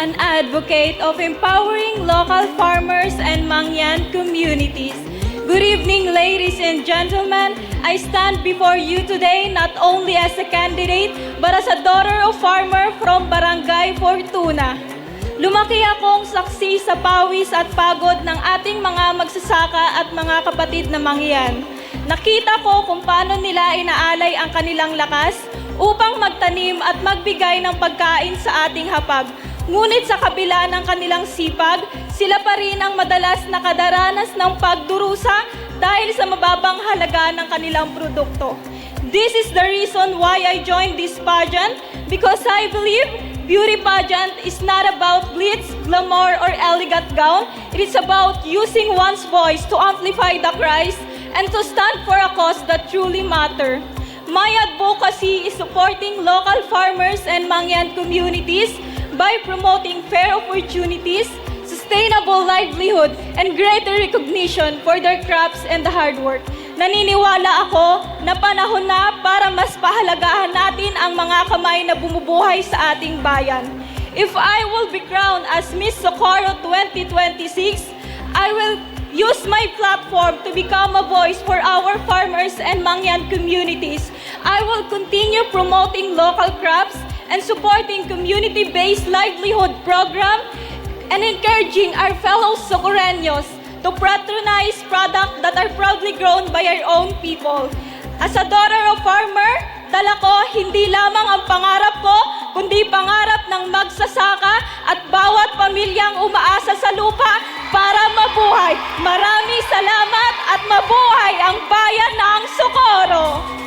an advocate of empowering local farmers and Mangyan communities. Good evening, ladies and gentlemen. I stand before you today not only as a candidate, but as a daughter of farmer from Barangay Fortuna. Lumaki akong saksi sa pawis at pagod ng ating mga magsasaka at mga kapatid na Mangyan. Nakita ko kung paano nila inaalay ang kanilang lakas upang magtanim at magbigay ng pagkain sa ating hapag. Ngunit sa kabila ng kanilang sipag, sila pa rin ang madalas nakadaranas ng pagdurusa dahil sa mababang halaga ng kanilang produkto. This is the reason why I joined this pageant, because I believe beauty pageant is not about glitz, glamour, or elegant gown. It is about using one's voice to amplify the cries and to stand for a cause that truly matter. My advocacy is supporting local farmers and Mangyan communities by promoting fair opportunities, sustainable livelihood, and greater recognition for their crops and the hard work. Naniniwala ako na panahon na para mas pahalagahan natin ang mga kamay na bumubuhay sa ating bayan. If I will be crowned as Miss Socorro 2026, I will use my platform to become a voice for our farmers and Mangyan communities. I will continue promoting local crops and supporting community-based livelihood program and encouraging our fellow Socorreños to patronize products that are proudly grown by our own people. As a daughter of farmer, dala ko hindi lamang ang pangarap ko, kundi pangarap ng magsasaka at bawat pamilyang umaasa sa lupa para mabuhay. Maraming salamat at mabuhay ang bayan ng Socorro!